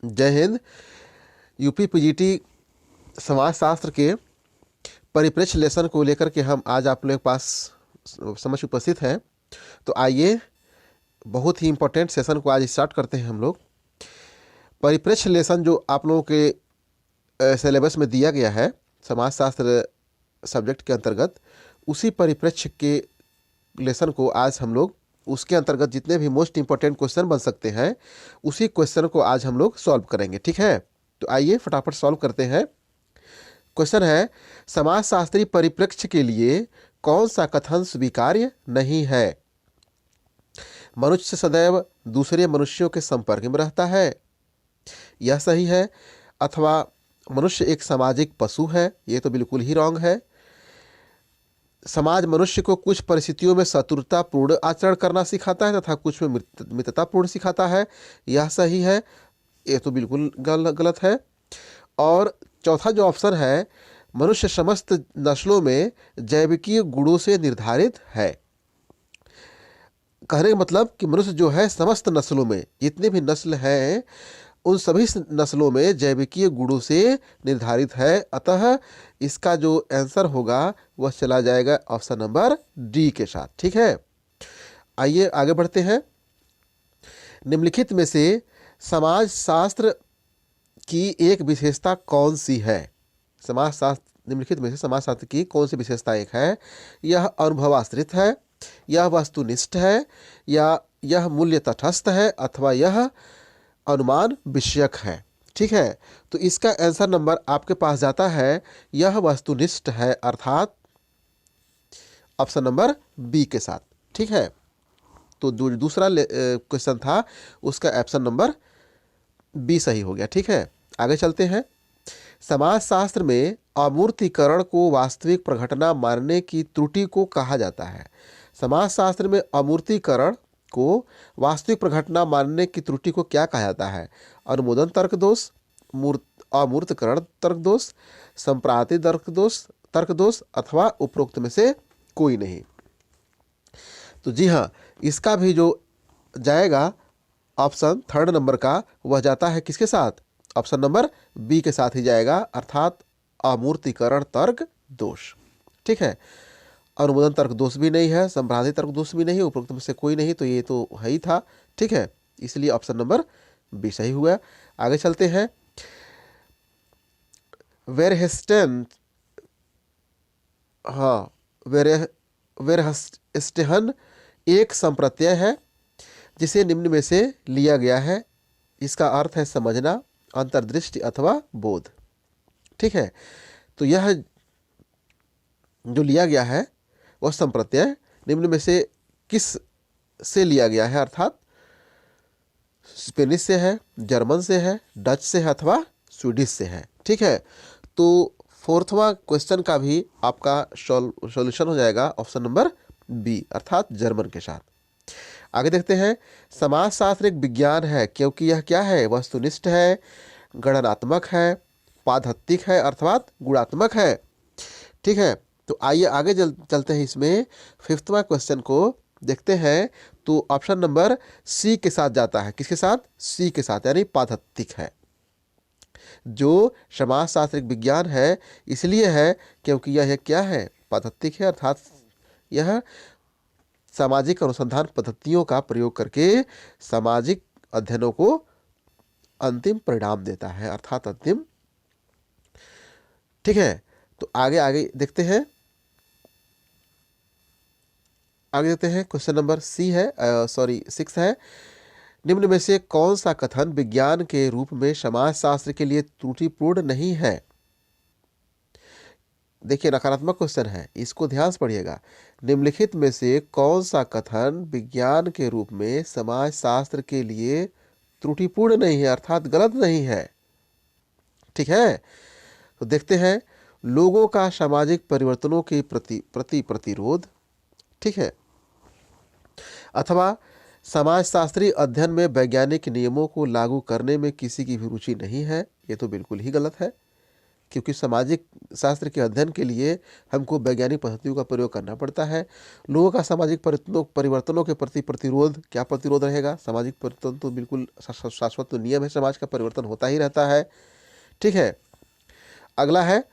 जय Hind. UP PGT समाजशास्त्र के परिप्रेक्ष्य लेसन को लेकर के हम आज आप लोगों के पास समक्ष उपस्थित हैं। तो आइए बहुत ही इम्पोर्टेंट सेशन को आज स्टार्ट करते हैं हम लोग। परिप्रेक्ष्य लेसन जो आप लोगों के सिलेबस में दिया गया है समाजशास्त्र सब्जेक्ट के अंतर्गत, उसी परिप्रेक्ष्य के लेसन को आज हम लोग उसके अंतर्गत जितने भी मोस्ट इंपॉर्टेंट क्वेश्चन बन सकते हैं उसी क्वेश्चन को आज हम लोग सॉल्व करेंगे। ठीक है, तो आइए फटाफट सॉल्व करते हैं। क्वेश्चन है, समाजशास्त्री परिप्रेक्ष्य के लिए कौन सा कथन स्वीकार्य नहीं है? मनुष्य सदैव दूसरे मनुष्यों के संपर्क में रहता है, यह सही है। अथवा मनुष्य एक सामाजिक पशु है, ये तो बिल्कुल ही रॉन्ग है। समाज मनुष्य को कुछ परिस्थितियों में शत्रुतापूर्ण आचरण करना सिखाता है तथा कुछ में मित्रतापूर्ण सिखाता है, यह सही है, ये तो बिल्कुल गलत है। और चौथा जो ऑप्शन है, मनुष्य समस्त नस्लों में जैविकीय गुणों से निर्धारित है। कहने का मतलब कि मनुष्य जो है समस्त नस्लों में जितने भी नस्ल हैं उन सभी नस्लों में जैविकीय गुणों से निर्धारित है। अतः इसका जो आंसर होगा वह चला जाएगा ऑप्शन नंबर डी के साथ। ठीक है, आइए आगे बढ़ते हैं। निम्नलिखित में से समाजशास्त्र की एक विशेषता कौन सी है? निम्नलिखित में से समाजशास्त्र की कौन सी विशेषता एक है? यह अनुभवाश्रित है, यह वस्तुनिष्ठ है, या यह मूल्य तटस्थ है, अथवा यह अनुमान विषयक है। ठीक है, तो इसका आंसर नंबर आपके पास जाता है यह वस्तुनिष्ठ है, अर्थात ऑप्शन नंबर बी के साथ। ठीक है, तो जो दूसरा क्वेश्चन था उसका ऑप्शन नंबर बी सही हो गया। ठीक है, आगे चलते हैं। समाजशास्त्र में अमूर्तीकरण को वास्तविक प्रघटना मानने की त्रुटि को कहा जाता है। समाजशास्त्र में अमूर्तीकरण को वास्तविक प्रघटना मानने की त्रुटि को क्या कहा जाता है? अनुमोदन तर्क दोष, अमूर्तकरण तर्क दोष, संप्राति तर्क दोष, अथवा उपरोक्त में से कोई नहीं। तो जी हाँ, इसका भी जो जाएगा ऑप्शन थर्ड नंबर का वह जाता है किसके साथ? ऑप्शन नंबर बी के साथ ही जाएगा, अर्थात अमूर्तीकरण तर्क दोष। ठीक है, अनुमोदन तर्क दोष भी नहीं है, संप्राति तर्क दोष भी नहीं, उपरोक्त में से कोई नहीं, तो ये तो है ही था। ठीक है, इसलिए ऑप्शन नंबर बी सही हुआ। आगे चलते हैं। वेरहेस्टेन वेरहस्टेहन एक संप्रत्यय है जिसे निम्न में से लिया गया है। इसका अर्थ है समझना, अंतर्दृष्टि अथवा बोध। ठीक है, तो यह जो लिया गया है वह संप्रत्यय निम्न में से किस से लिया गया है? अर्थात स्पेनिश से है, जर्मन से है, डच से है, अथवा स्वीडिश से है। ठीक है, तो फोर्थवा क्वेश्चन का भी आपका सॉल्यूशन हो जाएगा ऑप्शन नंबर बी, अर्थात जर्मन के साथ। आगे देखते हैं। समाजशास्त्र एक विज्ञान है क्योंकि यह क्या है? वस्तुनिष्ठ है, गणनात्मक है, पाद्धत्तिक है, अर्थात गुणात्मक है। ठीक है, तो आइए आगे चलते हैं। इसमें फिफ्थवा क्वेश्चन को देखते हैं, तो ऑप्शन नंबर सी के साथ जाता है। किसके साथ? सी के साथ, यानी पाद्धत्तिक है। जो समाजशास्त्र एक विज्ञान है इसलिए है क्योंकि यह क्या है? पाद्धत्तिक है, अर्थात यह सामाजिक अनुसंधान पद्धतियों का प्रयोग करके सामाजिक अध्ययनों को अंतिम परिणाम देता है, अर्थात अंतिम। ठीक है, तो आगे देखते हैं। क्वेश्चन नंबर सी है, 6 है। निम्न में से कौन सा कथन विज्ञान के रूप में समाजशास्त्र के लिए त्रुटिपूर्ण नहीं है? देखिए, नकारात्मक क्वेश्चन है, इसको ध्यान से पढ़िएगा। निम्नलिखित में से कौन सा कथन विज्ञान के रूप में समाजशास्त्र के लिए त्रुटिपूर्ण नहीं है, अर्थात गलत नहीं है? ठीक है, तो देखते हैं। लोगों का सामाजिक परिवर्तनों के प्रति प्रतिरोध। ठीक है, अथवा समाजशास्त्री अध्ययन में वैज्ञानिक नियमों को लागू करने में किसी की भी रुचि नहीं है, ये तो बिल्कुल ही गलत है। क्योंकि सामाजिक शास्त्र के अध्ययन के लिए हमको वैज्ञानिक पद्धतियों का प्रयोग करना पड़ता है। लोगों का सामाजिक परिवर्तनों के प्रति प्रतिरोध, क्या प्रतिरोध रहेगा? सामाजिक परिवर्तन तो बिल्कुल शाश्वत तो नियम है, समाज का परिवर्तन होता ही रहता है। ठीक है। अगला है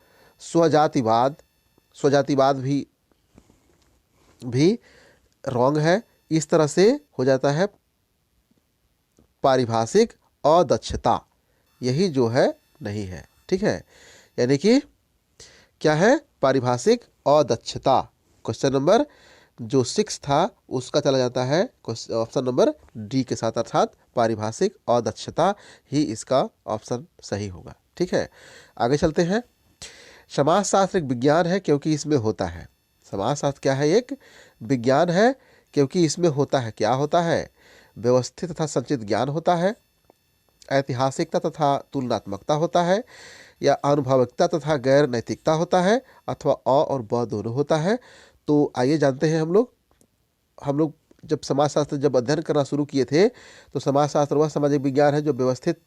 स्वजातिवाद। स्वजातिवाद भी रॉन्ग है। इस तरह से हो जाता है पारिभाषिक अदक्षता, यही जो है नहीं है। ठीक है, यानी कि क्या है? पारिभाषिक अदक्षता। क्वेश्चन नंबर जो 6 था उसका चला जाता है ऑप्शन नंबर डी के साथ, अर्थात पारिभाषिक अदक्षता ही इसका ऑप्शन सही होगा। ठीक है, आगे चलते हैं। समाजशास्त्र एक विज्ञान है क्योंकि इसमें होता है। समाजशास्त्र क्या है? एक विज्ञान है क्योंकि इसमें होता है। क्या होता है? व्यवस्थित तथा संचित ज्ञान होता है, ऐतिहासिकता तथा तुलनात्मकता होता है, या अनुभवकता तथा गैर नैतिकता होता है, अथवा अ और ब दोनों होता है। तो आइए जानते हैं हम लोग जब समाजशास्त्र जब अध्ययन करना शुरू किए थे तो समाजशास्त्र वह सामाजिक विज्ञान है जो व्यवस्थित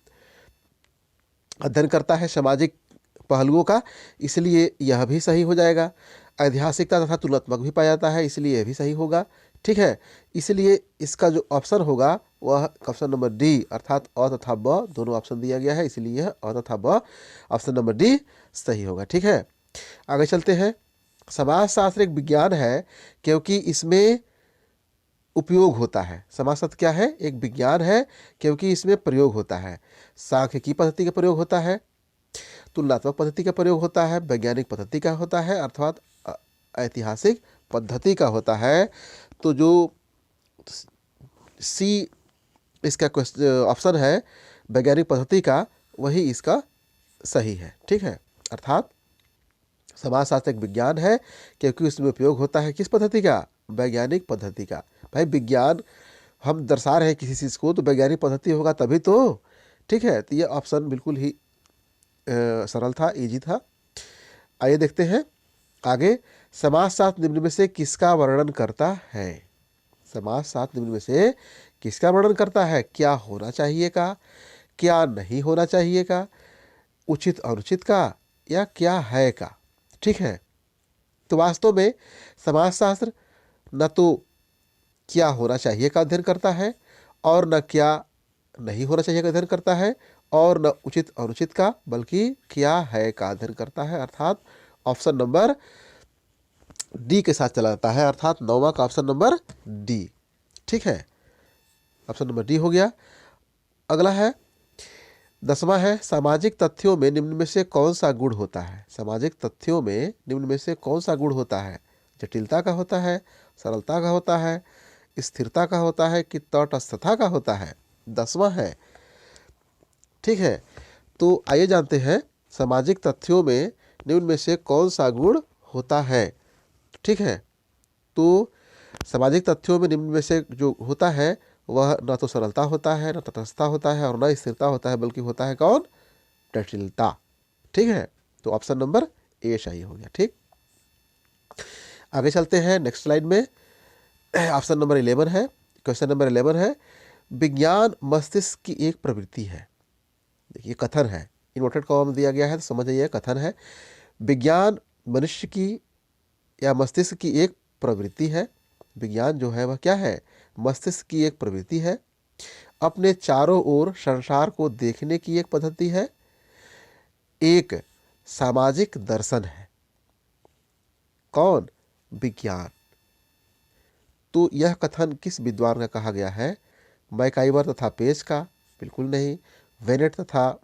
अध्ययन करता है सामाजिक पहलुओं का, इसलिए यह भी सही हो जाएगा। ऐतिहासिकता तथा तुलनात्मक भी पाया जाता है, इसलिए यह भी सही होगा। ठीक है, इसलिए इसका जो ऑप्शन होगा वह ऑप्शन नंबर डी, अर्थात अ तथा ब दोनों ऑप्शन दिया गया है, इसलिए यह अ तथा ब ऑप्शन नंबर डी सही होगा। ठीक है, आगे चलते हैं। समाजशास्त्र एक विज्ञान है क्योंकि इसमें उपयोग होता है। समाजशास्त्र क्या है? एक विज्ञान है क्योंकि इसमें प्रयोग होता है। सांख्यिकी पद्धति का प्रयोग होता है, तुलनात्मक पद्धति का प्रयोग होता है, वैज्ञानिक पद्धति का होता है, अर्थात ऐतिहासिक पद्धति का होता है। तो जो सी इसका ऑप्शन है वैज्ञानिक पद्धति का, वही इसका सही है। ठीक है, अर्थात समाजशास्त्र एक विज्ञान है क्योंकि उसमें उपयोग होता है किस पद्धति का? वैज्ञानिक पद्धति का। भाई विज्ञान हम दर्शा रहे हैं किसी चीज़ को तो वैज्ञानिक पद्धति होगा तभी तो। ठीक है, तो ये ऑप्शन बिल्कुल ही सरल था, इजी था। आइए देखते हैं आगे। समाजशास्त्र निम्न में से किसका वर्णन करता है? समाजशास्त्र निम्न में से किसका वर्णन करता है? क्या होना चाहिए का, क्या नहीं होना चाहिए का, उचित अनुचित का, या क्या है का। ठीक है, तो वास्तव में समाजशास्त्र न तो क्या होना चाहिए का अध्ययन करता है, और न क्या नहीं होना चाहिए का अध्ययन करता है, और न उचित अनुचित का, बल्कि क्या है का अध्ययन करता है, अर्थात ऑप्शन नंबर डी के साथ चला जाता है, अर्थात 9वां का ऑप्शन नंबर डी। ठीक है, ऑप्शन नंबर डी हो गया। अगला है 10वां है सामाजिक तथ्यों में निम्न में से कौन सा गुण होता है? सामाजिक तथ्यों में निम्न में से कौन सा गुण होता है? जटिलता का होता है, सरलता का होता है, स्थिरता का होता है, कि तटस्थता का होता है? 10वां है। ठीक है, तो आइए जानते हैं सामाजिक तथ्यों में निम्न में से कौन सा गुण होता है। ठीक है, तो सामाजिक तथ्यों में निम्न में से जो होता है वह न तो सरलता होता है, न तटस्थता होता है, और न स्थिरता होता है, बल्कि होता है कौन? जटिलता। ठीक है, तो ऑप्शन नंबर ए सही हो गया। ठीक, आगे चलते हैं नेक्स्ट स्लाइड में। ऑप्शन नंबर 11 है, क्वेश्चन नंबर 11 है विज्ञान मस्तिष्क की एक प्रवृत्ति है। देखिए कथन है, इन्वर्टेड कॉमा में दिया गया है तो समझ आइए कथन है। विज्ञान मनुष्य की या मस्तिष्क की एक प्रवृत्ति है। विज्ञान जो है वह क्या है? मस्तिष्क की एक प्रवृत्ति है, अपने चारों ओर संसार को देखने की एक पद्धति है, एक सामाजिक दर्शन है। कौन? विज्ञान। तो यह कथन किस विद्वान का कहा गया है? मैकाइवर तथा पेज का? बिल्कुल नहीं। वेनेट तथा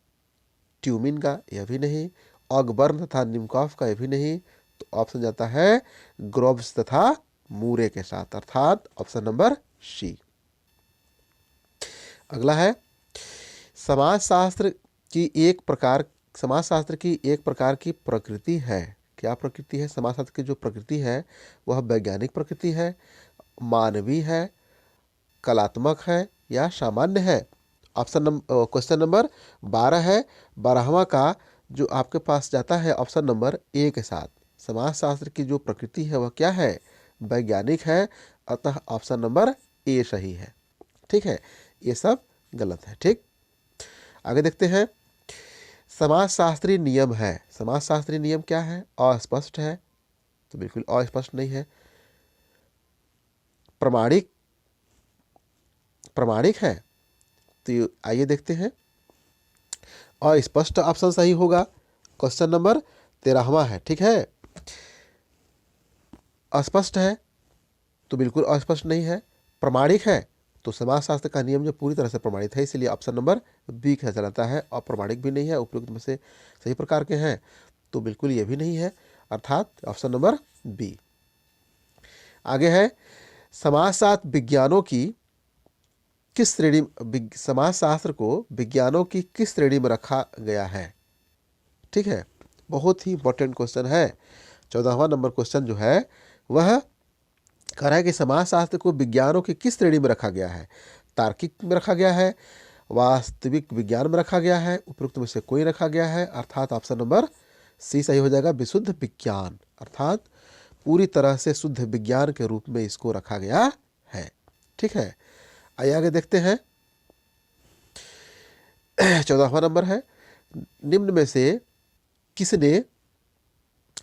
ट्यूमिन का? यह भी नहीं। ऑगबर्न तथा निमकॉफ का? यह भी नहीं। तो ऑप्शन जाता है ग्रोव्स तथा मूरे के साथ, अर्थात ऑप्शन नंबर सी। अगला है समाजशास्त्र की एक प्रकार की प्रकृति है। क्या प्रकृति है? समाजशास्त्र की जो प्रकृति है वह वैज्ञानिक प्रकृति है, मानवीय है, कलात्मक है, या सामान्य है? क्वेश्चन नंबर 12 है। 12वां का जो आपके पास जाता है ऑप्शन नंबर ए के साथ। समाजशास्त्र की जो प्रकृति है वह क्या है? वैज्ञानिक है, अतः ऑप्शन नंबर ए सही है। ठीक है, ये सब गलत है। ठीक, आगे देखते हैं। समाजशास्त्री नियम है। समाजशास्त्री नियम क्या है? अस्पष्ट है, तो बिल्कुल अस्पष्ट नहीं है। प्रमाणिक, प्रमाणिक है, तो आइए देखते हैं। अस्पष्ट ऑप्शन सही होगा। क्वेश्चन नंबर 13वां है, ठीक है। अस्पष्ट है तो बिल्कुल अस्पष्ट नहीं है। प्रमाणिक है तो समाजशास्त्र का नियम जो पूरी तरह से प्रमाणित है, इसलिए ऑप्शन नंबर बी का चलाता है। अप्रमाणिक भी नहीं है, उपयुक्त में से सही प्रकार के हैं तो बिल्कुल ये भी नहीं है, अर्थात ऑप्शन नंबर बी। आगे है, समाजशास्त्र विज्ञानों की किस श्रेणी, समाजशास्त्र को विज्ञानों की किस श्रेणी में रखा गया है? ठीक है, बहुत ही इंपॉर्टेंट क्वेश्चन है। 14वां नंबर क्वेश्चन जो है वह कह रहा है कि समाजशास्त्र को विज्ञानों की किस श्रेणी में रखा गया है? तार्किक में रखा गया है, वास्तविक विज्ञान में रखा गया है, उपयुक्त में से कोई रखा गया है, अर्थात ऑप्शन नंबर सी सही हो जाएगा, विशुद्ध विज्ञान, अर्थात पूरी तरह से शुद्ध विज्ञान के रूप में इसको रखा गया है। ठीक है, आइए आगे देखते हैं। 14वां नंबर है, निम्न में से किसने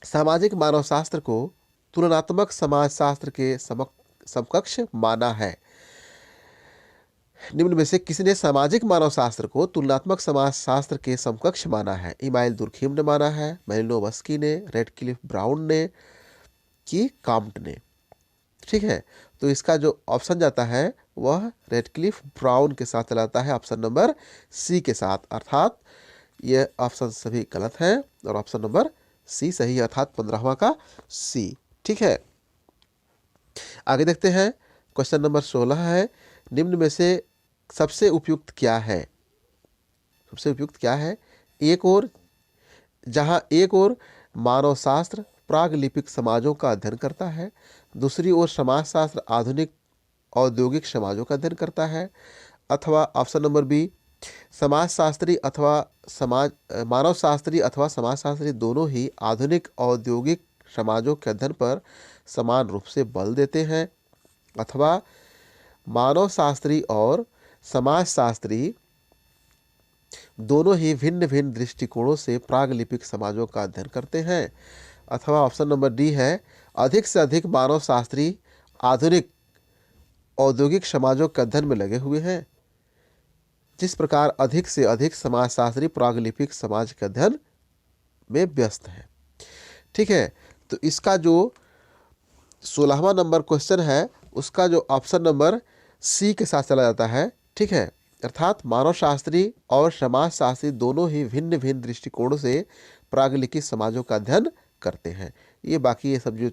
सामाजिक मानवशास्त्र को तुलनात्मक समाजशास्त्र के समकक्ष माना है? निम्न में से किसने सामाजिक मानवशास्त्र को तुलनात्मक समाजशास्त्र के समकक्ष माना है? इमाइल दुर्खीम ने माना है, मैलिनोवस्की ने, रेडक्लिफ ब्राउन ने, कि काम्ट ने? ठीक है, तो इसका जो ऑप्शन जाता है वह रेडक्लिफ ब्राउन के साथ चलाता है, ऑप्शन नंबर सी के साथ, अर्थात ये ऑप्शन सभी गलत हैं और ऑप्शन नंबर सी सही है, अर्थात 15वां का सी। ठीक है, आगे देखते हैं। क्वेश्चन नंबर 16 है, निम्न में से सबसे उपयुक्त क्या है? सबसे उपयुक्त क्या है? एक और मानवशास्त्र प्रागलिपिक समाजों का अध्ययन करता है, दूसरी ओर समाजशास्त्र आधुनिक औद्योगिक समाजों का अध्ययन करता है, अथवा ऑप्शन नंबर बी समाजशास्त्री अथवा मानवशास्त्री अथवा समाजशास्त्री दोनों ही आधुनिक औद्योगिक समाजों के अध्ययन पर समान रूप से बल देते हैं, अथवा मानवशास्त्री और समाजशास्त्री दोनों ही भिन्न भिन्न दृष्टिकोणों से प्रागलिपिक समाजों का अध्ययन करते हैं, अथवा ऑप्शन नंबर डी है अधिक से अधिक मानवशास्त्री आधुनिक औद्योगिक समाजों के अध्ययन में लगे हुए हैं, जिस प्रकार अधिक से अधिक समाजशास्त्री प्रागलिपिक समाज के अध्ययन में व्यस्त हैं। ठीक है, तो इसका जो 16वां नंबर क्वेश्चन है उसका जो ऑप्शन नंबर सी के साथ चला जाता है। ठीक है, अर्थात मानवशास्त्री और समाजशास्त्री दोनों ही भिन्न भिन्न दृष्टिकोणों से प्रागलिपिक समाजों का अध्ययन करते हैं। ये बाकी ये सब जो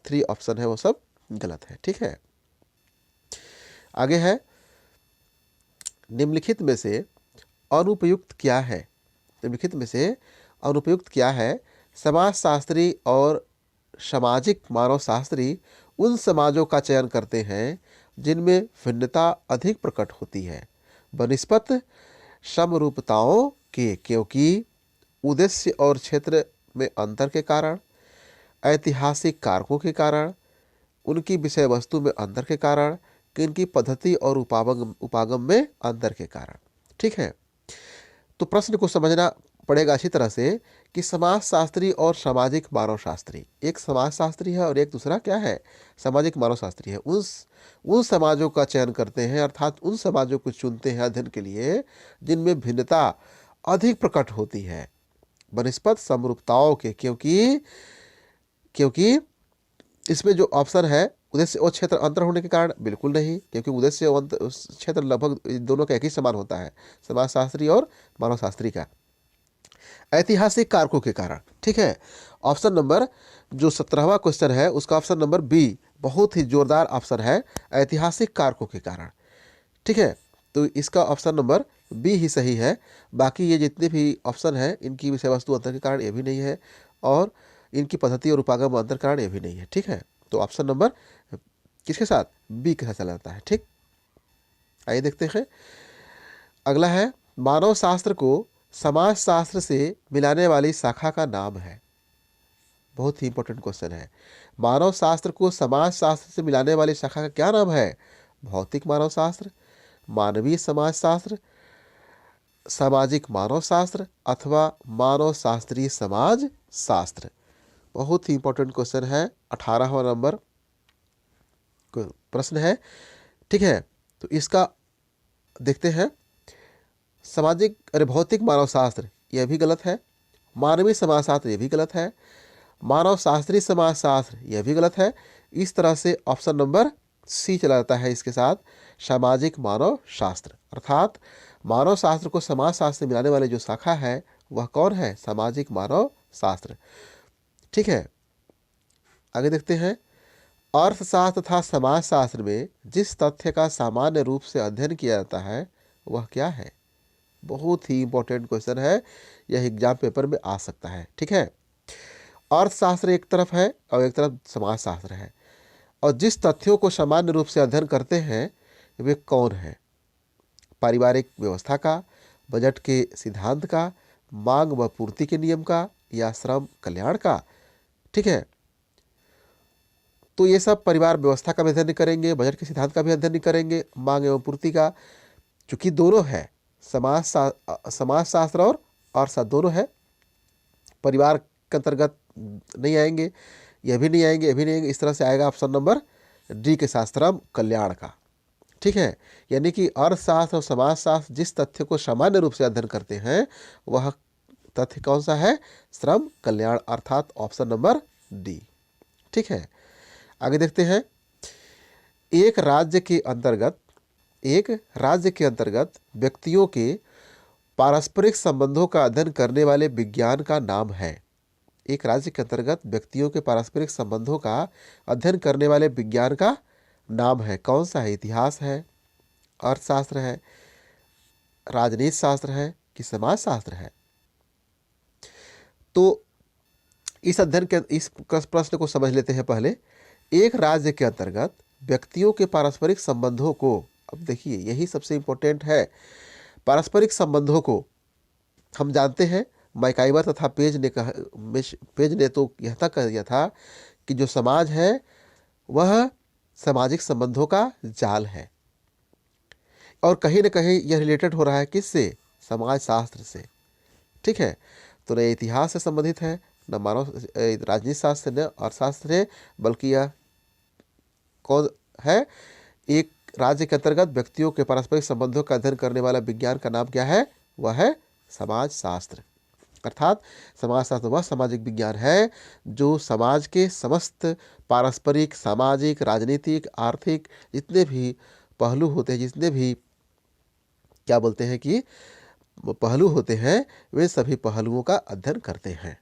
3 ऑप्शन है वो सब गलत है। ठीक है, आगे है, निम्नलिखित में से अनुपयुक्त क्या है? निम्नलिखित में से अनुपयुक्त क्या है? समाजशास्त्री और सामाजिक मानवशास्त्री उन समाजों का चयन करते हैं जिनमें भिन्नता अधिक प्रकट होती है बनिस्पत समरूपताओं के, क्योंकि उद्देश्य और क्षेत्र में अंतर के कारण, ऐतिहासिक कारकों के कारण, उनकी विषय वस्तु में अंतर के कारण, इनकी पद्धति और उपागम में अंतर के कारण। ठीक है, तो प्रश्न को समझना पड़ेगा अच्छी तरह से कि समाजशास्त्री और सामाजिक मानवशास्त्री, एक समाजशास्त्री है और एक दूसरा क्या है? सामाजिक मानवशास्त्री है। उन समाजों का चयन करते हैं, अर्थात उन समाजों को चुनते हैं अध्ययन के लिए जिनमें भिन्नता अधिक प्रकट होती है बनिस्पत समरूपताओं के, क्योंकि इसमें जो ऑप्शन है उद्देश्य और क्षेत्र अंतर होने के कारण, बिल्कुल नहीं, क्योंकि उद्देश्य और क्षेत्र लगभग दोनों का एक ही समान होता है, समाजशास्त्री और मानवशास्त्री का। ऐतिहासिक कारकों के कारण। ठीक है, ऑप्शन नंबर जो 17वां क्वेश्चन है उसका ऑप्शन नंबर बी बहुत ही जोरदार ऑप्शन है, ऐतिहासिक कारकों के कारण। ठीक है, तो इसका ऑप्शन नंबर बी ही सही है। बाकी ये जितने भी ऑप्शन है इनकी विषय वस्तु अंतर के कारण ये भी नहीं है, और इनकी पद्धति और उपागम अंतर के कारण ये भी नहीं है। ठीक है, तो ऑप्शन नंबर किसके साथ? बी के साथ चला जाता है। ठीक, आइए देखते हैं। अगला है, मानव शास्त्र को समाजशास्त्र से मिलाने वाली शाखा का नाम है। बहुत ही इंपॉर्टेंट क्वेश्चन है। मानव शास्त्र को समाजशास्त्र से मिलाने वाली शाखा का क्या नाम है? भौतिक मानव शास्त्र, मानवीय समाजशास्त्र, सामाजिक मानव शास्त्र अथवा मानव शास्त्रीय समाज शास्त्र। बहुत ही इंपॉर्टेंट क्वेश्चन है, 18वां नंबर प्रश्न है। ठीक है, तो इसका देखते हैं। भौतिक मानव शास्त्र यह भी गलत है, मानवीय समाजशास्त्र यह भी गलत है, मानव शास्त्रीय समाजशास्त्र यह भी गलत है। इस तरह से ऑप्शन नंबर सी चला जाता है इसके साथ, सामाजिक मानव शास्त्र। अर्थात मानव शास्त्र को समाज शास्त्र से मिलाने वाले जो शाखा है वह कौन है? सामाजिक मानव शास्त्र। ठीक है, आगे देखते हैं। अर्थशास्त्र तथा समाजशास्त्र में जिस तथ्य का सामान्य रूप से अध्ययन किया जाता है वह क्या है? बहुत ही इंपॉर्टेंट क्वेश्चन है, यह एग्जाम पेपर में आ सकता है। ठीक है, अर्थशास्त्र एक तरफ है और एक तरफ समाजशास्त्र है, और जिस तथ्यों को सामान्य रूप से अध्ययन करते हैं वे कौन है? पारिवारिक व्यवस्था का, बजट के सिद्धांत का, मांग व पूर्ति के नियम का, या श्रम कल्याण का। ठीक है, तो ये सब परिवार व्यवस्था का भी अध्ययन करेंगे, बजट के सिद्धांत का भी अध्ययन करेंगे, मांग एवं पूर्ति का, चूंकि दोनों है, समाजशास्त्र और अर्थशास्त्र दोनों है। परिवार के अंतर्गत नहीं आएंगे, यह भी नहीं आएंगे, यह भी नहीं आएंगे। इस तरह से आएगा ऑप्शन नंबर डी के साथ, श्रम कल्याण का। ठीक है, यानी कि अर्थशास्त्र और समाजशास्त्र जिस तथ्य को सामान्य रूप से अध्ययन करते हैं वह तथ्य कौन सा है? श्रम कल्याण, अर्थात ऑप्शन नंबर डी। ठीक है, आगे देखते हैं। एक राज्य के अंतर्गत व्यक्तियों के पारस्परिक संबंधों का अध्ययन करने वाले विज्ञान का नाम है। एक राज्य के अंतर्गत व्यक्तियों के पारस्परिक संबंधों का अध्ययन करने वाले विज्ञान का नाम है, कौन सा है? इतिहास है, अर्थशास्त्र है, राजनीति शास्त्र है कि समाजशास्त्र है? तो इस प्रश्न को समझ लेते हैं पहले। एक राज्य के अंतर्गत व्यक्तियों के पारस्परिक संबंधों को, अब देखिए यही सबसे इंपॉर्टेंट है, पारस्परिक संबंधों को हम जानते हैं। मैकाइवर तथा पेज ने तो यह तक कह दिया था कि जो समाज है वह सामाजिक संबंधों का जाल है, और कहीं न कहीं यह रिलेटेड हो रहा है किससे? समाज शास्त्र से। ठीक है, तो न इतिहास से संबंधित है, न मानव राजनीति शास्त्र से, न अर्थशास्त्र से, बल्कि यह कौन है? एक राज्य के अंतर्गत व्यक्तियों के पारस्परिक संबंधों का अध्ययन करने वाला विज्ञान का नाम क्या है? वह है समाजशास्त्र। अर्थात समाजशास्त्र वह सामाजिक विज्ञान है जो समाज के समस्त पारस्परिक, सामाजिक, राजनीतिक, आर्थिक जितने भी पहलू होते हैं, जितने भी क्या बोलते हैं कि पहलू होते हैं, वे सभी पहलुओं का अध्ययन करते हैं।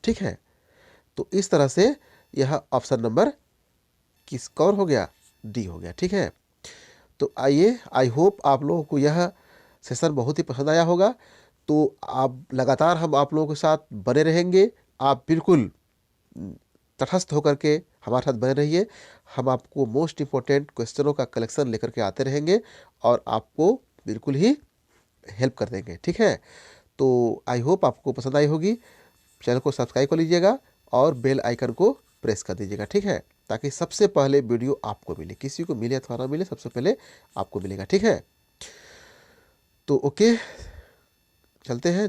ठीक है, तो इस तरह से यह ऑप्शन नंबर कौन हो गया? डी हो गया। ठीक है, तो आइए, आई होप आप लोगों को यह सेशन बहुत ही पसंद आया होगा। तो आप लगातार हम आप लोगों के साथ बने रहेंगे। आप बिल्कुल तटस्थ होकर के हमारे साथ बने रहिए। हम आपको मोस्ट इम्पोर्टेंट क्वेश्चनों का कलेक्शन लेकर के आते रहेंगे और आपको बिल्कुल ही हेल्प कर देंगे। ठीक है, तो आई होप आपको पसंद आई होगी। चैनल को सब्सक्राइब कर लीजिएगा और बेल आइकन को प्रेस कर दीजिएगा। ठीक है, ताकि सबसे पहले वीडियो आपको मिले, किसी को मिले अथवा ना मिले, सबसे पहले आपको मिलेगा। ठीक है, तो ओके, चलते हैं।